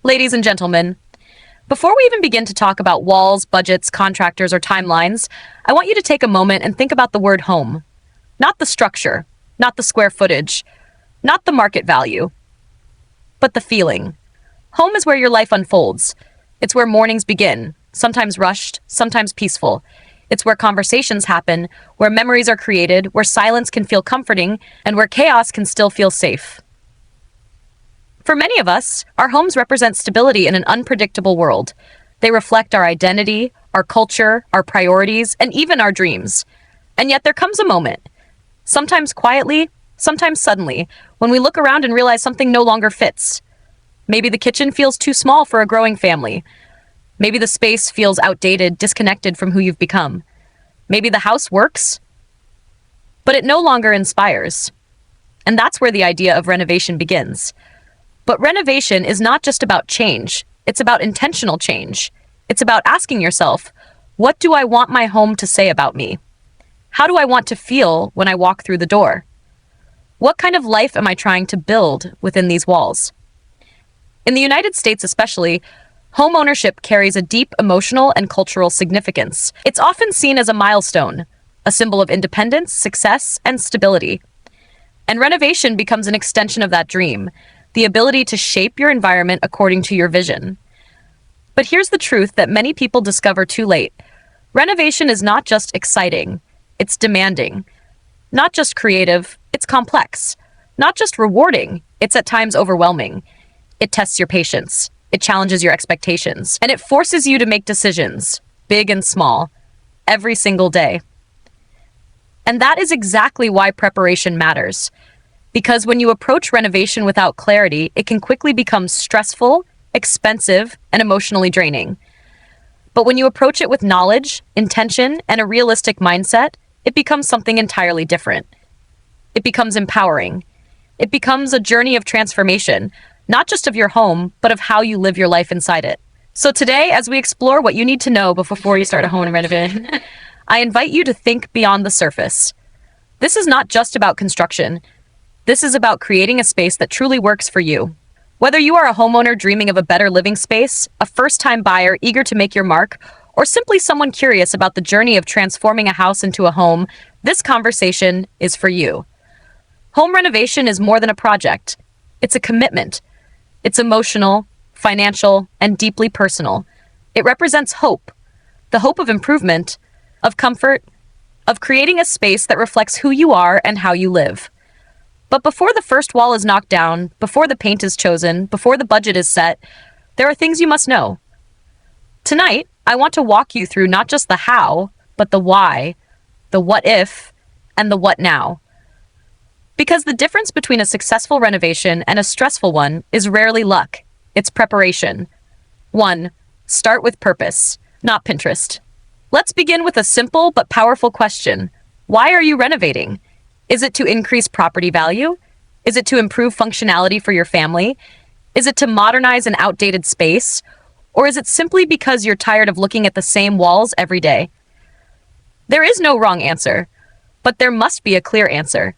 Ladies and gentlemen, before we even begin to talk about walls, budgets, contractors, or timelines, I want you to take a moment and think about the word home. Not the structure, not the square footage, not the market value, but the feeling. Home is where your life unfolds. It's where mornings begin, sometimes rushed, sometimes peaceful. It's where conversations happen, where memories are created, where silence can feel comforting, and where chaos can still feel safe. For many of us, our homes represent stability in an unpredictable world. They reflect our identity, our culture, our priorities, and even our dreams. And yet there comes a moment, sometimes quietly, sometimes suddenly, when we look around and realize something no longer fits. Maybe the kitchen feels too small for a growing family. Maybe the space feels outdated, disconnected from who you've become. Maybe the house works, but it no longer inspires. And that's where the idea of renovation begins. But renovation is not just about change. It's about intentional change. It's about asking yourself, what do I want my home to say about me? How do I want to feel when I walk through the door? What kind of life am I trying to build within these walls? In the United States especially, home ownership carries a deep emotional and cultural significance. It's often seen as a milestone, a symbol of independence, success, and stability. And renovation becomes an extension of that dream, the ability to shape your environment according to your vision. But here's the truth that many people discover too late. Renovation is not just exciting, it's demanding. Not just creative, it's complex. Not just rewarding, it's at times overwhelming. It tests your patience, it challenges your expectations, and it forces you to make decisions, big and small, every single day. And that is exactly why preparation matters. Because when you approach renovation without clarity, it can quickly become stressful, expensive, and emotionally draining. But when you approach it with knowledge, intention, and a realistic mindset, it becomes something entirely different. It becomes empowering. It becomes a journey of transformation, not just of your home, but of how you live your life inside it. So today, as we explore what you need to know before you start a home renovation, I invite you to think beyond the surface. This is not just about construction. This is about creating a space that truly works for you. Whether you are a homeowner dreaming of a better living space, a first-time buyer eager to make your mark, or simply someone curious about the journey of transforming a house into a home, this conversation is for you. Home renovation is more than a project. It's a commitment. It's emotional, financial, and deeply personal. It represents hope, the hope of improvement, of comfort, of creating a space that reflects who you are and how you live. But before the first wall is knocked down, before the paint is chosen, before the budget is set, there are things you must know. Tonight, I want to walk you through not just the how, but the why, the what if, and the what now. Because the difference between a successful renovation and a stressful one is rarely luck, it's preparation. 1. Start with purpose, not Pinterest. Let's begin with a simple but powerful question. Why are you renovating? Is it to increase property value? Is it to improve functionality for your family? Is it to modernize an outdated space? Or is it simply because you're tired of looking at the same walls every day? There is no wrong answer, but there must be a clear answer.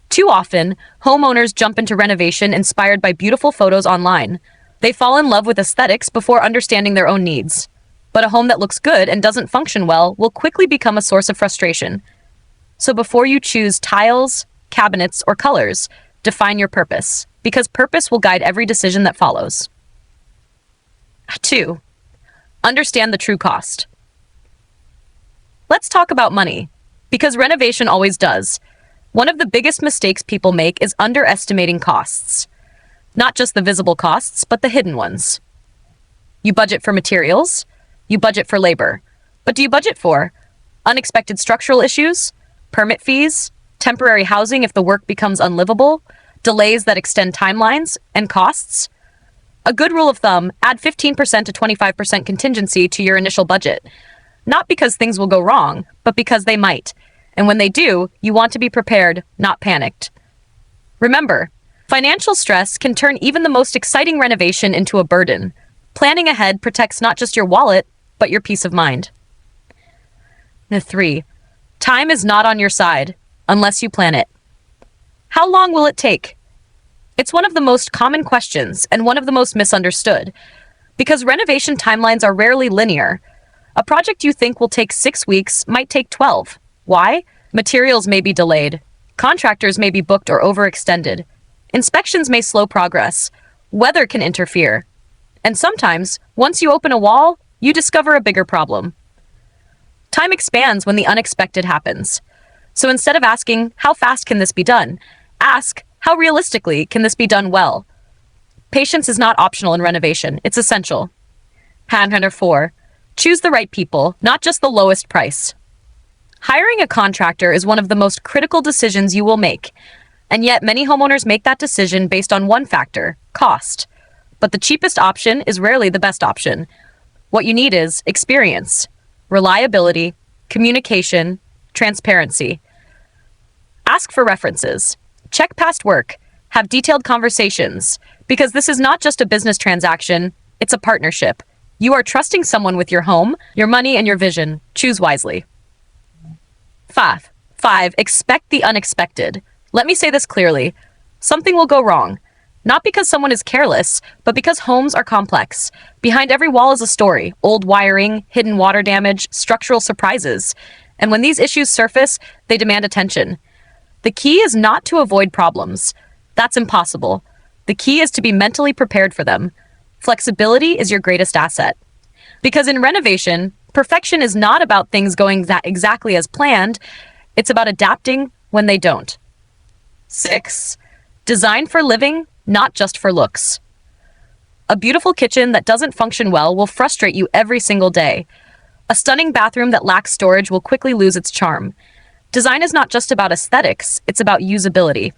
Too often, homeowners jump into renovation inspired by beautiful photos online. They fall in love with aesthetics before understanding their own needs. But a home that looks good and doesn't function well will quickly become a source of frustration. So before you choose tiles, cabinets, or colors, define your purpose, because purpose will guide every decision that follows. 2. Understand the true cost. Let's talk about money, because renovation always does. One of the biggest mistakes people make is underestimating costs. Not just the visible costs, but the hidden ones. You budget for materials, you budget for labor. But do you budget for unexpected structural issues, permit fees, temporary housing if the work becomes unlivable, delays that extend timelines, and costs? A good rule of thumb, add 15% to 25% contingency to your initial budget. Not because things will go wrong, but because they might. And when they do, you want to be prepared, not panicked. Remember, financial stress can turn even the most exciting renovation into a burden. Planning ahead protects not just your wallet, but your peace of mind. 3. Time is not on your side, unless you plan it. How long will it take? It's one of the most common questions and one of the most misunderstood, because renovation timelines are rarely linear. A project you think will take 6 weeks might take 12. Why? Materials may be delayed. Contractors may be booked or overextended. Inspections may slow progress. Weather can interfere. And sometimes, once you open a wall, you discover a bigger problem. Time expands when the unexpected happens. So instead of asking, how fast can this be done? Ask, how realistically can this be done well? Patience is not optional in renovation, it's essential. Hand 4. Choose the right people, not just the lowest price. Hiring a contractor is one of the most critical decisions you will make, and yet many homeowners make that decision based on one factor, cost. But the cheapest option is rarely the best option. What you need is experience, reliability, communication, transparency. Ask for references. Check past work. Have detailed conversations. Because this is not just a business transaction, it's a partnership. You are trusting someone with your home, your money, and your vision. Choose wisely. 5. Expect the unexpected. Let me say this clearly. Something will go wrong. Not because someone is careless, but because homes are complex. Behind every wall is a story: old wiring, hidden water damage, structural surprises. And when these issues surface, they demand attention. The key is not to avoid problems. That's impossible. The key is to be mentally prepared for them. Flexibility is your greatest asset. Because in renovation, perfection is not about things going exactly as planned. It's about adapting when they don't. 6. Design for living, not just for looks. A beautiful kitchen that doesn't function well will frustrate you every single day. A stunning bathroom that lacks storage will quickly lose its charm. Design is not just about aesthetics, it's about usability.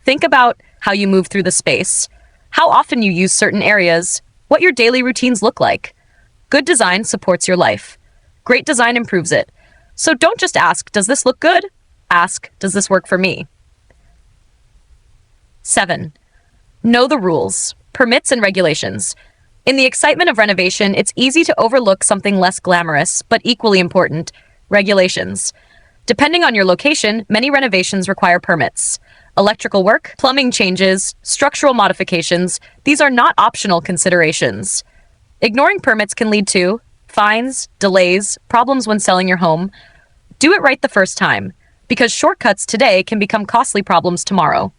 Think about how you move through the space, how often you use certain areas, what your daily routines look like. Good design supports your life. Great design improves it. So don't just ask, does this look good? Ask, does this work for me? 7. Know the rules, permits, and regulations. In the excitement of renovation, it's easy to overlook something less glamorous, but equally important: regulations. Depending on your location, many renovations require permits. Electrical work, plumbing changes, structural modifications, these are not optional considerations. Ignoring permits can lead to fines, delays, problems when selling your home. Do it right the first time, because shortcuts today can become costly problems tomorrow.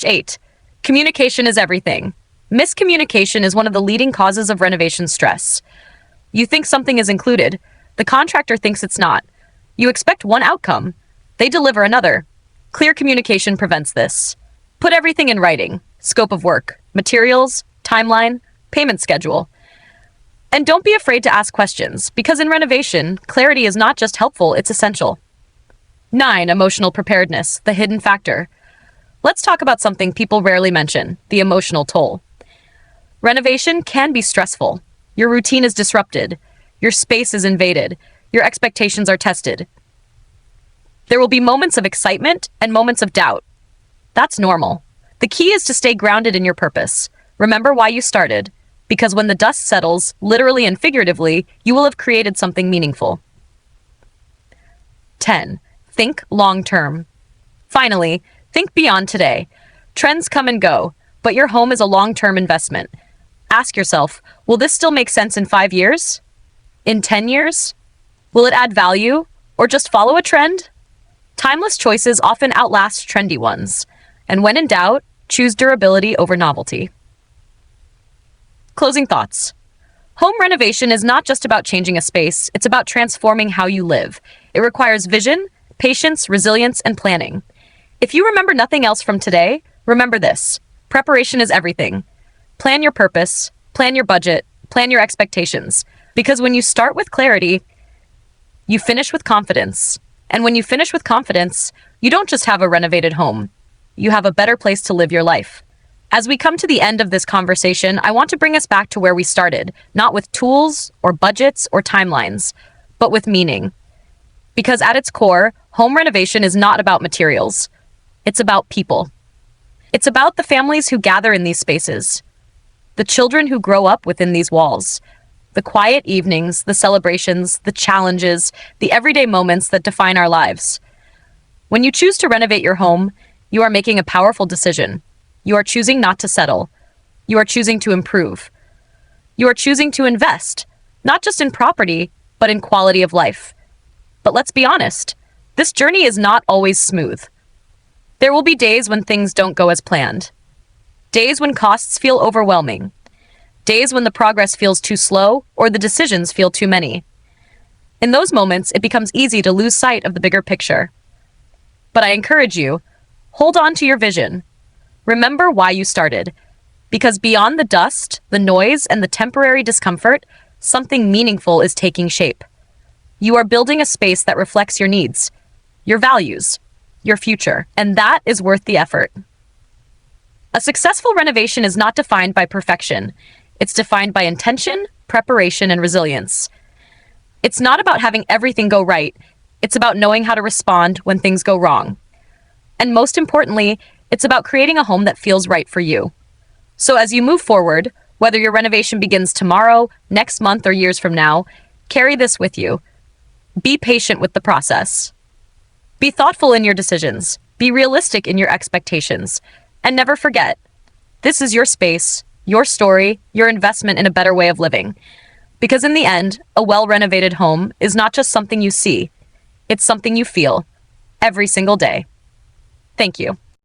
8. Communication is everything. Miscommunication is one of the leading causes of renovation stress. You think something is included. The contractor thinks it's not. You expect one outcome. They deliver another. Clear communication prevents this. Put everything in writing: scope of work, materials, timeline, payment schedule. And don't be afraid to ask questions, because in renovation, clarity is not just helpful, it's essential. 9. Emotional preparedness, the hidden factor. Let's talk about something people rarely mention: the emotional toll. Renovation can be stressful. Your routine is disrupted. Your space is invaded. Your expectations are tested. There will be moments of excitement and moments of doubt. That's normal. The key is to stay grounded in your purpose. Remember why you started, because when the dust settles, literally and figuratively, you will have created something meaningful. 10. Think long-term. Finally, think beyond today. Trends come and go, but your home is a long-term investment. Ask yourself, will this still make sense in 5 years? In 10 years? Will it add value, or just follow a trend? Timeless choices often outlast trendy ones, and when in doubt, choose durability over novelty. Closing thoughts. Home renovation is not just about changing a space, it's about transforming how you live. It requires vision, patience, resilience, and planning. If you remember nothing else from today, remember this: preparation is everything. Plan your purpose, plan your budget, plan your expectations. Because when you start with clarity, you finish with confidence. And when you finish with confidence, you don't just have a renovated home. You have a better place to live your life. As we come to the end of this conversation, I want to bring us back to where we started, not with tools or budgets or timelines, but with meaning. Because at its core, home renovation is not about materials. It's about people. It's about the families who gather in these spaces, the children who grow up within these walls, the quiet evenings, the celebrations, the challenges, the everyday moments that define our lives. When you choose to renovate your home, You are making a powerful decision. You are choosing not to settle. You are choosing to improve. You are choosing to invest, not just in property, but in quality of life. But let's be honest, this journey is not always smooth. There will be days when things don't go as planned. Days when costs feel overwhelming. Days when the progress feels too slow or the decisions feel too many. In those moments, it becomes easy to lose sight of the bigger picture. But I encourage you, hold on to your vision. Remember why you started. Because beyond the dust, the noise, and the temporary discomfort, something meaningful is taking shape. You are building a space that reflects your needs, your values, your future, and that is worth the effort. A successful renovation is not defined by perfection. It's defined by intention, preparation, and resilience. It's not about having everything go right. It's about knowing how to respond when things go wrong. And most importantly, it's about creating a home that feels right for you. So as you move forward, whether your renovation begins tomorrow, next month, or years from now, carry this with you. Be patient with the process. Be thoughtful in your decisions. Be realistic in your expectations. And never forget, this is your space, your story, your investment in a better way of living. Because in the end, a well-renovated home is not just something you see, it's something you feel every single day. Thank you.